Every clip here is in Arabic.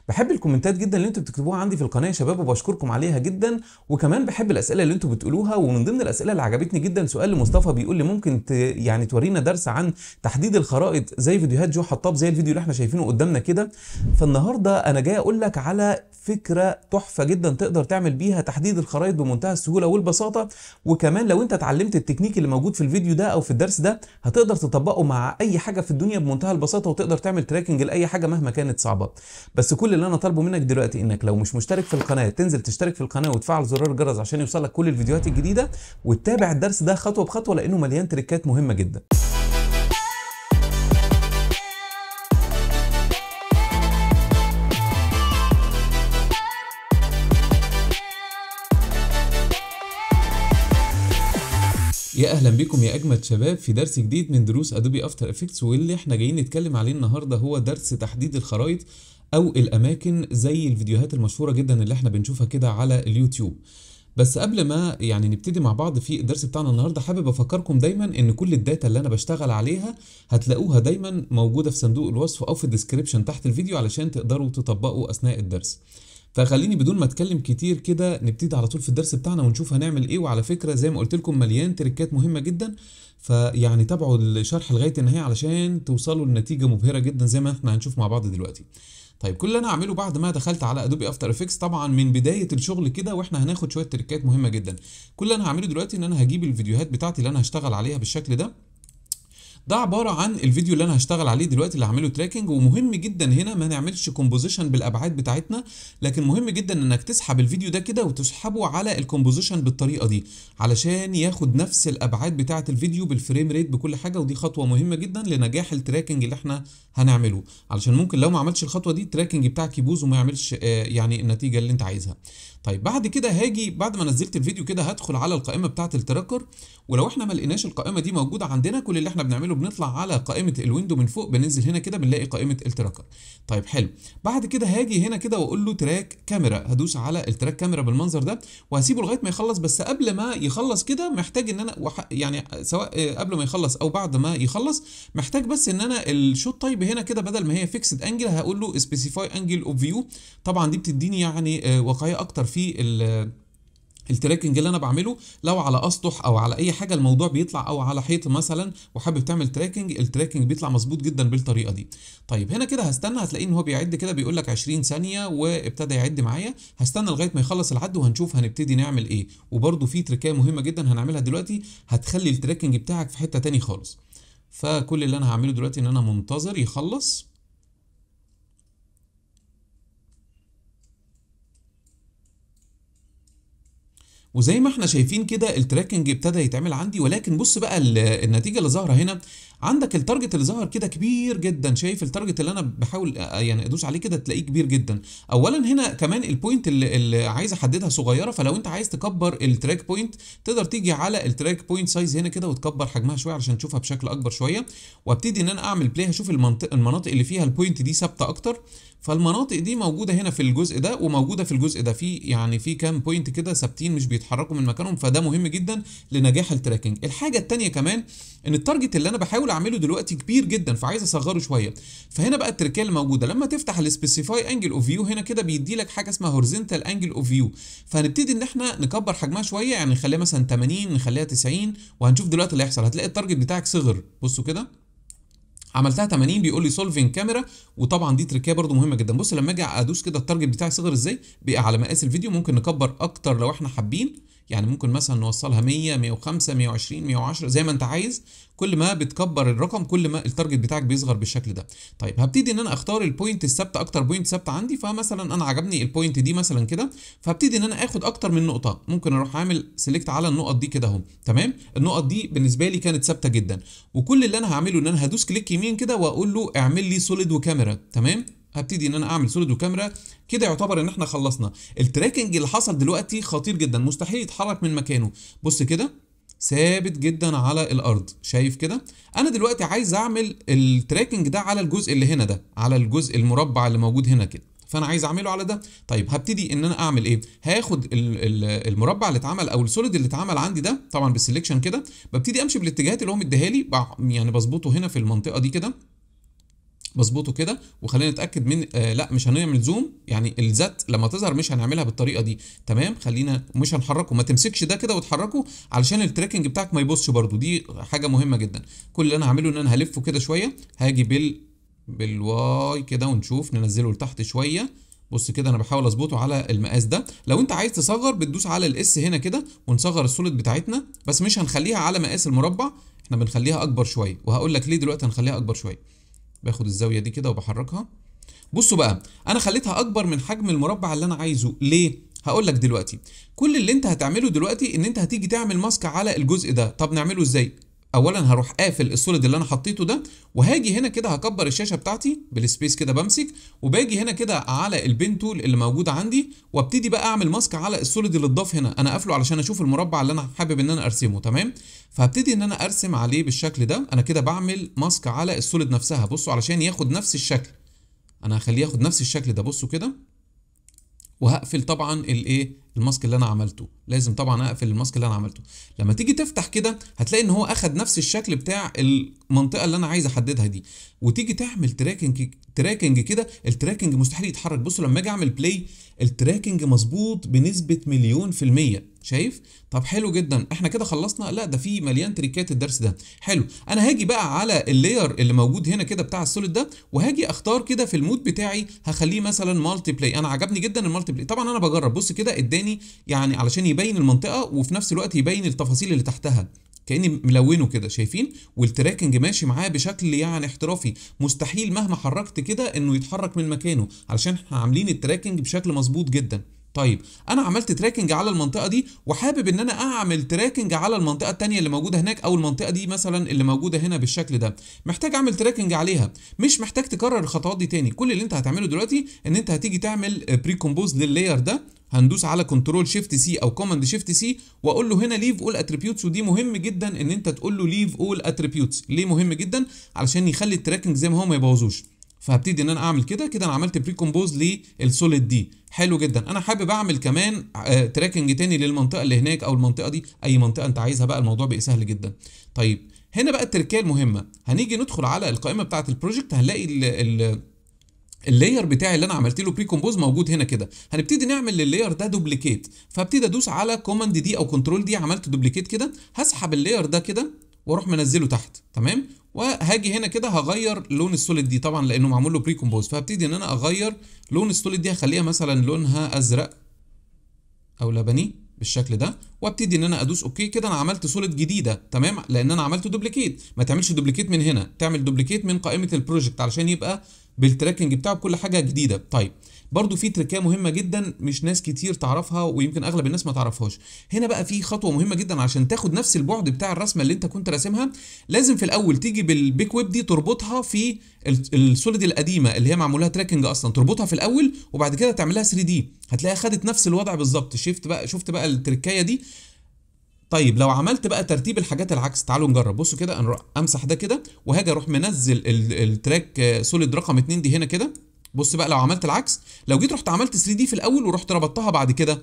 بحب الكومنتات جدا اللي انتوا بتكتبوها عندي في القناه يا شباب، وبشكركم عليها جدا. وكمان بحب الاسئله اللي انتوا بتقولوها. ومن ضمن الاسئله اللي عجبتني جدا سؤال لمصطفى بيقول لي ممكن يعني تورينا درس عن تحديد الخرائط زي فيديوهات جو حطاب زي الفيديو اللي احنا شايفينه قدامنا كده. فالنهارده انا جاي اقول لك على فكره تحفه جدا تقدر تعمل بيها تحديد الخرائط بمنتهى السهوله والبساطه. وكمان لو انت اتعلمت التكنيك اللي موجود في الفيديو ده او في الدرس ده هتقدر تطبقه مع اي حاجه في الدنيا بمنتهى البساطه، وتقدر تعمل تراكنج لاي حاجه مهما كانت صعبه. بس كل اللي انا طالبه منك دلوقتي انك لو مش مشترك في القناه تنزل تشترك في القناه وتفعل زرار الجرس عشان يوصلك كل الفيديوهات الجديده، وتتابع الدرس ده خطوه بخطوه لانه مليان تريكات مهمه جدا. يا اهلا بكم يا اجمد شباب في درس جديد من دروس ادوبي افتر افكتس، واللي احنا جايين نتكلم عليه النهارده هو درس تحديد الخرائط او الاماكن زي الفيديوهات المشهوره جدا اللي احنا بنشوفها كده على اليوتيوب. بس قبل ما نبتدي مع بعض في الدرس بتاعنا النهارده، حابب افكركم دايما ان كل الداتا اللي انا بشتغل عليها هتلاقوها دايما موجوده في صندوق الوصف او في الديسكريبشن تحت الفيديو علشان تقدروا تطبقوا اثناء الدرس. فخليني بدون ما اتكلم كتير كده نبتدي على طول في الدرس بتاعنا ونشوف هنعمل ايه. وعلى فكره زي ما قلت لكم مليان تريكات مهمه جدا، فيعني تابعوا الشرح لغايه النهايه علشان توصلوا لنتيجه مبهره جدا زي ما احنا هنشوف مع بعض دلوقتي. طيب كل اللي انا هعمله بعد ما دخلت على ادوبي افتر افكتس طبعا من بدايه الشغل كده، واحنا هناخد شويه تريكات مهمه جدا. كل اللي انا هعمله دلوقتي ان انا هجيب الفيديوهات بتاعتي اللي انا هشتغل عليها بالشكل ده. ده عباره عن الفيديو اللي انا هشتغل عليه دلوقتي اللي هعمله تراكنج. ومهم جدا هنا ما نعملش كومبوزيشن بالابعاد بتاعتنا، لكن مهم جدا انك تسحب الفيديو ده كده وتسحبه على الكومبوزيشن بالطريقه دي علشان ياخد نفس الابعاد بتاعه الفيديو بالفريم ريت بكل حاجه. ودي خطوه مهمه جدا لنجاح التراكنج اللي احنا هنعمله، علشان ممكن لو ما عملتش الخطوه دي التراكنج بتاعك يبوظ وما يعملش يعني النتيجه اللي انت عايزها. طيب بعد كده هاجي بعد ما نزلت الفيديو كده هدخل على القائمه بتاعه التراكر، ولو احنا ما لقيناش القائمه دي موجوده عندنا كل اللي احنا بنعمله بنطلع على قائمه الويندو من فوق، بننزل هنا كده بنلاقي قائمه التراكر. طيب حلو، بعد كده هاجي هنا كده واقول له تراك كاميرا، هدوس على التراك كاميرا بالمنظر ده وهسيبه لغايه ما يخلص. بس قبل ما يخلص كده محتاج ان انا يعني سواء قبل ما يخلص او بعد ما يخلص محتاج بس ان انا الشوت تايب هنا كده بدل ما هي فيكسد انجل هقول له سبيسيفاي انجل اوف فيو. طبعا دي بتديني يعني واقعيه اكتر في التراكنج اللي انا بعمله. لو على اسطح او على اي حاجه الموضوع بيطلع، او على حيط مثلا وحابب تعمل تراكنج، التراكنج بيطلع مظبوط جدا بالطريقه دي. طيب هنا كده هستنى، هتلاقيه ان هو بيعد كده بيقول لك 20 ثانيه وابتدى يعد معايا. هستنى لغايه ما يخلص العد وهنشوف هنبتدي نعمل ايه. وبرده في تريكايه مهمه جدا هنعملها دلوقتي هتخلي التراكنج بتاعك في حته تاني خالص. فكل اللي انا هعمله دلوقتي ان انا منتظر يخلص. وزي ما احنا شايفين كده التراكنج ابتدى يتعمل عندي. ولكن بص بقى النتيجه اللي ظاهره هنا، عندك التارجت اللي ظهر كده كبير جدا. شايف التارجت اللي انا بحاول يعني ادوس عليه كده تلاقيه كبير جدا. اولا هنا كمان البوينت اللي عايز احددها صغيره، فلو انت عايز تكبر التراك بوينت تقدر تيجي على التراك بوينت سايز هنا كده وتكبر حجمها شويه علشان تشوفها بشكل اكبر شويه. وابتدي ان انا اعمل بلاي هشوف المناطق اللي فيها البوينت دي ثابته اكتر. فالمناطق دي موجوده هنا في الجزء ده وموجوده في الجزء ده، في يعني في كام بوينت كده ثابتين مش بيتحركوا من مكانهم، فده مهم جدا لنجاح التراكنج. الحاجه الثانيه كمان ان التارجت اللي انا بحاول اعمله دلوقتي كبير جدا فعايز اصغره شويه. فهنا بقى التركيه اللي موجوده لما تفتح السبيسيفاي انجل اوف فيو هنا كده بيدي لك حاجه اسمها هوريزونتال انجل اوف فيو. فهنبتدي ان احنا نكبر حجمها شويه، يعني نخليها مثلا 80 نخليها 90، وهنشوف دلوقتي اللي هيحصل. هتلاقي التارجت بتاعك صغر. بصوا كده عملتها 80 بيقول لي سولفنج كاميرا. وطبعا دي تركيه برده مهمه جدا. بص لما اجي ادوس كده التارجت بتاعي صغر ازاي بقى على مقاس الفيديو. ممكن نكبر اكتر لو احنا حابين، يعني ممكن مثلا نوصلها 100 105 120 110 زي ما انت عايز. كل ما بتكبر الرقم كل ما التارجت بتاعك بيصغر بالشكل ده. طيب هبتدي ان انا اختار البوينت الثابته، اكتر بوينت ثابته عندي. فمثلا انا عجبني البوينت دي مثلا كده، فهبتدي ان انا اخد اكتر من نقطه. ممكن اروح عامل سيلكت على النقط دي كده اهو. تمام، النقط دي بالنسبه لي كانت ثابته جدا. وكل اللي انا هعمله ان انا هدوس كليك يمين كده واقول له اعمل لي سوليد وكاميرا. تمام، هبتدي ان انا اعمل سوليد وكاميرا كده. يعتبر ان احنا خلصنا. التراكنج اللي حصل دلوقتي خطير جدا، مستحيل يتحرك من مكانه. بص كده ثابت جدا على الارض. شايف كده؟ انا دلوقتي عايز اعمل التراكنج ده على الجزء اللي هنا ده، على الجزء المربع اللي موجود هنا كده. فانا عايز اعمله على ده. طيب هبتدي ان انا اعمل ايه؟ هاخد المربع اللي اتعمل او السوليد اللي اتعمل عندي ده طبعا بالسلكشن كده، ببتدي امشي بالاتجاهات اللي هو مديها لي، يعني بظبطه هنا في المنطقه دي كده. بظبطه كده وخلينا نتاكد من لا مش هنعمل زوم، يعني الذات لما تظهر مش هنعملها بالطريقه دي. تمام، خلينا مش هنحركه، ما تمسكش ده كده وتحركه علشان التراكنج بتاعك ما يبصش برده، دي حاجه مهمه جدا. كل اللي انا هعمله ان انا هلفه كده شويه، هاجي بالواي كده ونشوف ننزله لتحت شويه. بص كده انا بحاول اظبطه على المقاس ده. لو انت عايز تصغر بتدوس على الاس هنا كده ونصغر السوليد بتاعتنا، بس مش هنخليها على مقاس المربع، احنا بنخليها اكبر شويه، وهقول لك ليه دلوقتي هنخليها اكبر شويه. باخد الزاويه دي كده وبحركها. بصوا بقى انا خليتها اكبر من حجم المربع اللي انا عايزه، ليه؟ هقول لك دلوقتي. كل اللي انت هتعمله دلوقتي ان انت هتيجي تعمل ماسك على الجزء ده. طب نعمله ازاي؟ اولا هروح قافل السوليد اللي انا حطيته ده، وهاجي هنا كده هكبر الشاشه بتاعتي بالسبيس كده بمسك، وباجي هنا كده على البين تول اللي موجوده عندي، وابتدي بقى اعمل ماسك على السوليد اللي اتضاف هنا. انا قافله علشان اشوف المربع اللي انا حابب ان انا ارسمه. تمام، فهبتدي ان انا ارسم عليه بالشكل ده. انا كده بعمل ماسك على السوليد نفسها، بصوا علشان ياخد نفس الشكل، انا هخليه ياخد نفس الشكل ده. بصوا كده، وهقفل طبعا الايه الماسك اللي انا عملته، لازم طبعا اقفل الماسك اللي انا عملته. لما تيجي تفتح كده هتلاقي ان هو اخد نفس الشكل بتاع المنطقه اللي انا عايز احددها دي، وتيجي تعمل تراكنج كده. التراكنج مستحيل يتحرك. بصوا لما اجي اعمل بلاي التراكنج مظبوط بنسبه 100%. شايف؟ طب حلو جدا، احنا كده خلصنا؟ لا ده في مليان تريكات الدرس ده. حلو، انا هاجي بقى على اللاير اللي موجود هنا كده بتاع السوليد ده، وهاجي اختار كده في المود بتاعي هخليه مثلا مالتي بلاي. انا عجبني جدا المالتي بلاي، طبعا انا بجرب. بص كده اداني يعني علشان يبين المنطقه وفي نفس الوقت يبين التفاصيل اللي تحتها، كاني ملونه كده، شايفين؟ والتراكنج ماشي معاه بشكل يعني احترافي، مستحيل مهما حركت كده انه يتحرك من مكانه علشان احنا عاملين التراكنج بشكل مظبوط جدا. طيب انا عملت تراكنج على المنطقه دي، وحابب ان انا اعمل تراكنج على المنطقه الثانيه اللي موجوده هناك، او المنطقه دي مثلا اللي موجوده هنا بالشكل ده، محتاج اعمل تراكنج عليها. مش محتاج تكرر الخطوات دي تاني. كل اللي انت هتعمله دلوقتي ان انت هتيجي تعمل بري كومبوز لللاير ده. هندوس على كنترول شيفت سي او كوماند شيفت سي، واقول له هنا ليف اول اتريبيوتس. ودي مهم جدا ان انت تقول له ليف اول اتريبيوتس. ليه مهم جدا؟ علشان يخلي التراكنج زي ما هو ما يبوظوش. فهبتدي ان انا اعمل كده كده. انا عملت بري كومبوز للسوليد دي، حلو جدا. انا حابب اعمل كمان تراكنج تاني للمنطقه اللي هناك او المنطقه دي، اي منطقه انت عايزها بقى، الموضوع بقى سهل جدا. طيب هنا بقى التركيه المهمه، هنيجي ندخل على القائمه بتاعه البروجكت، هنلاقي اللاير بتاعي اللي انا عملت له بري كومبوز موجود هنا كده. هنبتدي نعمل لللاير ده دوبليكيت، فابتدي ادوس على كوماند دي او كنترول دي، عملت دوبليكيت كده. هسحب اللاير ده كده واروح منزله تحت. تمام، وهاجي هنا كده هغير لون السوليد دي طبعا لانه معمول له بري كومبوز، فهبتدي ان انا اغير لون السوليد دي، هخليها مثلا لونها ازرق او لبني بالشكل ده، وابتدي ان انا ادوس اوكي كده. انا عملت سوليد جديده. تمام، لان انا عملت دوبليكيت. ما تعملش دوبليكيت من هنا، تعمل دوبليكيت من قائمه البروجكت علشان يبقى بالتراكنج بتاعه بكل حاجه جديده. طيب برضو في تركيه مهمه جدا مش ناس كتير تعرفها، ويمكن اغلب الناس ما تعرفهاش. هنا بقى في خطوه مهمه جدا عشان تاخد نفس البعد بتاع الرسمه اللي انت كنت راسمها. لازم في الاول تيجي بالبيك ويب دي تربطها في السوليد القديمه اللي هي معمول لها تراكنج اصلا، تربطها في الاول وبعد كده تعملها 3 دي، هتلاقيها خدت نفس الوضع بالظبط. شفت بقى التركايه دي؟ طيب لو عملت بقى ترتيب الحاجات العكس، تعالوا نجرب. بصوا كده، انا امسح ده كده وهاجي اروح منزل التراك سوليد رقم 2 دي هنا كده. بص بقى لو عملت العكس، لو جيت رحت عملت 3 دي في الاول ورحت ربطتها بعد كده،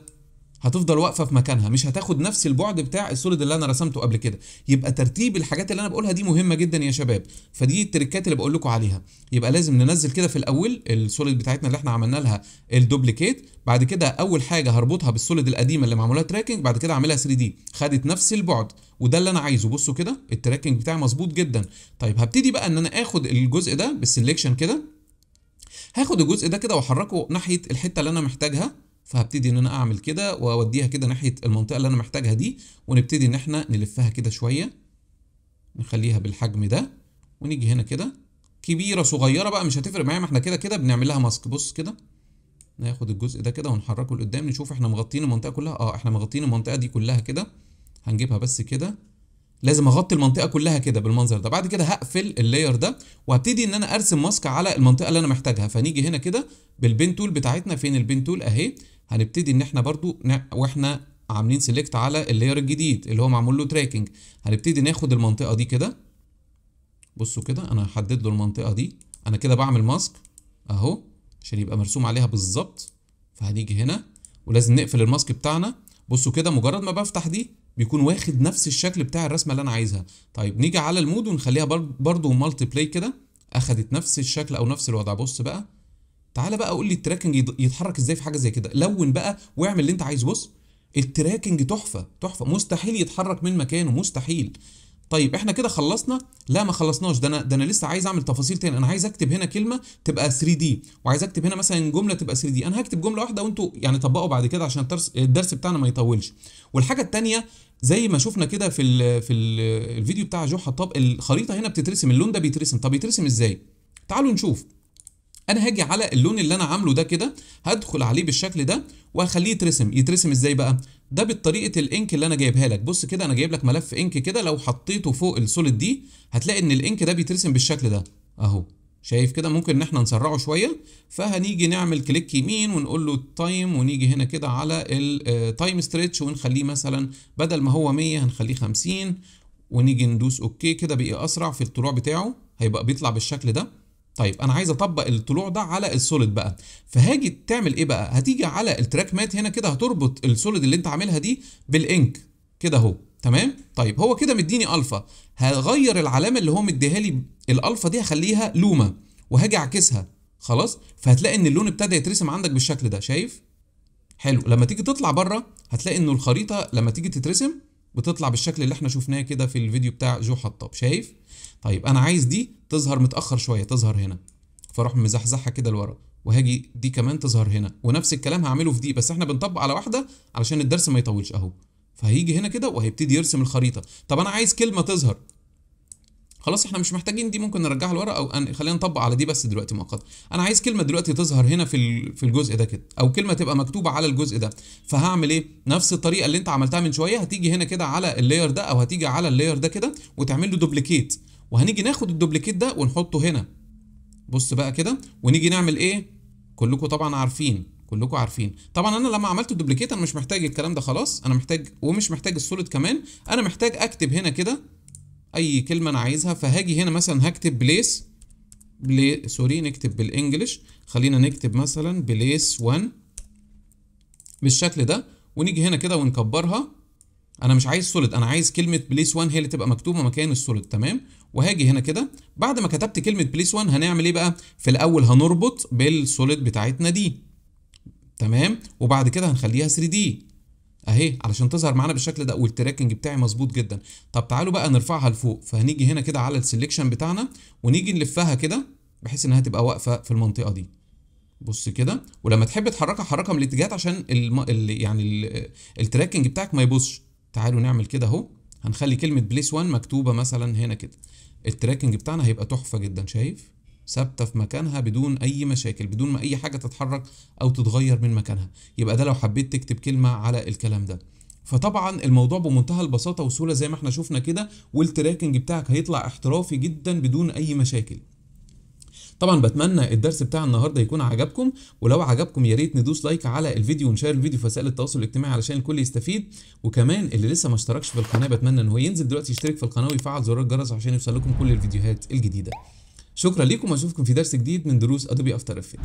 هتفضل واقفه في مكانها، مش هتاخد نفس البعد بتاع السوليد اللي انا رسمته قبل كده. يبقى ترتيب الحاجات اللي انا بقولها دي مهمه جدا يا شباب، فدي التريكات اللي بقول لكم عليها. يبقى لازم ننزل كده في الاول السوليد بتاعتنا اللي احنا عملنا لها الدوبليكيت، بعد كده اول حاجه هربطها بالسوليد القديمه اللي معمولها تراكنج، بعد كده اعملها 3 دي، خدت نفس البعد، وده اللي انا عايزه. بصوا كده التراكنج بتاعي مظبوط جدا. طيب هبتدي بقى ان انا اخد الجزء ده بالسلكشن كده، هاخد الجزء ده كده واحركه ناحيه الحته اللي انا محتاجها. فهبتدي ان انا اعمل كده واوديها كده ناحيه المنطقه اللي انا محتاجها دي، ونبتدي ان احنا نلفها كده شويه، نخليها بالحجم ده، ونيجي هنا كده كبيره صغيره بقى مش هتفرق معايا، ما احنا كده كده بنعمل لها ماسك. بص كده ناخد الجزء ده كده ونحركه لقدام، نشوف احنا مغطين المنطقه كلها. احنا مغطين المنطقه دي كلها كده. هنجيبها بس كده، لازم اغطي المنطقه كلها كده بالمنظر ده. بعد كده هقفل اللاير ده وهبتدي ان انا ارسم ماسك على المنطقه اللي انا محتاجها. فنيجي هنا كده بالبين تول بتاعتنا، فين البين تول؟ اهي. هنبتدي ان احنا برضو واحنا عاملين سيلكت على اللاير الجديد اللي هو معمول له تراكنج، هنبتدي ناخد المنطقه دي كده. بصوا كده انا هحدد له المنطقه دي، انا كده بعمل ماسك اهو عشان يبقى مرسوم عليها بالظبط. فهنيجي هنا ولازم نقفل الماسك بتاعنا. بصوا كده مجرد ما بفتح دي بيكون واخد نفس الشكل بتاع الرسمه اللي انا عايزها. طيب نيجي على المود ونخليها برضو مالتي بلاي كده اخدت نفس الشكل او نفس الوضع. بص بقى، تعالى بقى قول لي التراكنج يتحرك ازاي في حاجه زي كده. لون بقى واعمل اللي انت عايزه. بص التراكنج تحفه تحفه، مستحيل يتحرك من مكانه، مستحيل. طيب احنا كده خلصنا؟ لا ما خلصناش، ده انا لسه عايز اعمل تفاصيل تاني. انا عايز اكتب هنا كلمه تبقى 3 دي، وعايز اكتب هنا مثلا جمله تبقى 3 دي. انا هكتب جمله واحده وانتوا يعني طبقوا بعد كده عشان الدرس بتاعنا ما يطولش. والحاجه التانيه زي ما شفنا كده في الفيديو بتاع جو حطاب، الخريطه هنا بتترسم، اللون ده بيترسم. طب يترسم ازاي؟ تعالوا نشوف. انا هاجي على اللون اللي انا عامله ده كده، هدخل عليه بالشكل ده وهخليه يترسم ازاي بقى؟ ده بالطريقه الانك اللي انا جايبها لك. بص كده انا جايب لك ملف انك كده، لو حطيته فوق السوليد دي هتلاقي ان الانك ده بيترسم بالشكل ده اهو. شايف كده؟ ممكن ان احنا نسرعه شويه، فهنيجي نعمل كليك يمين ونقول له تايم، ونيجي هنا كده على التايم ستريتش ونخليه مثلا بدل ما هو 100 هنخليه 50، ونيجي ندوس اوكي. كده بقى اسرع في الطلوع بتاعه، هيبقى بيطلع بالشكل ده. طيب انا عايز اطبق الطلوع ده على السوليد بقى، فهاجي تعمل ايه بقى؟ هتيجي على التراك مات هنا كده، هتربط السوليد اللي انت عاملها دي بالانك كده اهو. تمام. طيب هو كده مديني الفا، هغير العلامه اللي هو مديها لي الالفا دي، هخليها لوما وهاجي اعكسها خلاص، فهتلاقي ان اللون ابتدى يترسم عندك بالشكل ده. شايف؟ حلو. لما تيجي تطلع بره هتلاقي انه الخريطه لما تيجي تترسم بتطلع بالشكل اللي احنا شفناه كده في الفيديو بتاع جو حطاب. شايف؟ طيب انا عايز دي تظهر متاخر شويه، تظهر هنا، فاروح مزحزحها كده لورا، وهاجي دي كمان تظهر هنا، ونفس الكلام هعمله في دي، بس احنا بنطبق على واحده علشان الدرس ما يطولش اهو. فهيجي هنا كده وهيبتدي يرسم الخريطه. طب انا عايز كلمه تظهر، خلاص احنا مش محتاجين دي، ممكن نرجعها لورا، او خلينا نطبق على دي بس دلوقتي مؤقتا. انا عايز كلمه دلوقتي تظهر هنا في الجزء ده كده، او كلمه تبقى مكتوبه على الجزء ده. فهعمل ايه؟ نفس الطريقه اللي انت عملتها من شويه، هتيجي هنا كده على اللاير ده، او هتيجي على اللاير ده كده وتعمل له دوبليكيت، وهنيجي ناخد الدوبليكيت ده ونحطه هنا. بص بقى كده، ونيجي نعمل ايه؟ كلكم طبعا عارفين، كلكم عارفين طبعا. انا لما عملت الدوبليكيت انا مش محتاج الكلام ده خلاص، انا محتاج، ومش محتاج السوليد كمان، انا محتاج اكتب هنا كده اي كلمه انا عايزها. فهاجي هنا مثلا هكتب سوري نكتب بالانجلش، خلينا نكتب مثلا بليس 1 بالشكل ده، ونيجي هنا كده ونكبرها. انا مش عايز سوليد، انا عايز كلمه بليس 1 هي اللي تبقى مكتوبه مكان السوليد. تمام. وهاجي هنا كده بعد ما كتبت كلمه بليس 1 هنعمل ايه بقى؟ في الاول هنربط بالسوليد بتاعتنا دي، تمام، وبعد كده هنخليها 3 دي اهي علشان تظهر معانا بالشكل ده، والتراكنج بتاعي مظبوط جدا. طب تعالوا بقى نرفعها لفوق، فهنيجي هنا كده على السلكشن بتاعنا ونيجي نلفها كده بحيث انها تبقى واقفه في المنطقه دي. بص كده، ولما تحب تحركها حركها من الاتجاهات عشان التراكنج بتاعك ما يبصش. تعالوا نعمل كده اهو، هنخلي كلمه بليس 1 مكتوبه مثلا هنا كده، التراكنج بتاعنا هيبقى تحفه جدا. شايف؟ ثابته في مكانها بدون اي مشاكل، بدون ما اي حاجه تتحرك او تتغير من مكانها. يبقى ده لو حبيت تكتب كلمه على الكلام ده. فطبعا الموضوع بمنتهى البساطه والسهوله زي ما احنا شفنا كده، والتراكنج بتاعك هيطلع احترافي جدا بدون اي مشاكل. طبعا بتمنى الدرس بتاع النهارده يكون عجبكم، ولو عجبكم يا ريت ندوس لايك على الفيديو ونشير الفيديو في وسائل التواصل الاجتماعي علشان الكل يستفيد. وكمان اللي لسه ما اشتركش في القناه بتمنى ان هو ينزل دلوقتي يشترك في القناه ويفعل زرار الجرس عشان يوصل لكم كل الفيديوهات الجديده. شكرا لكم واشوفكم في درس جديد من دروس ادوبي افتر افكت.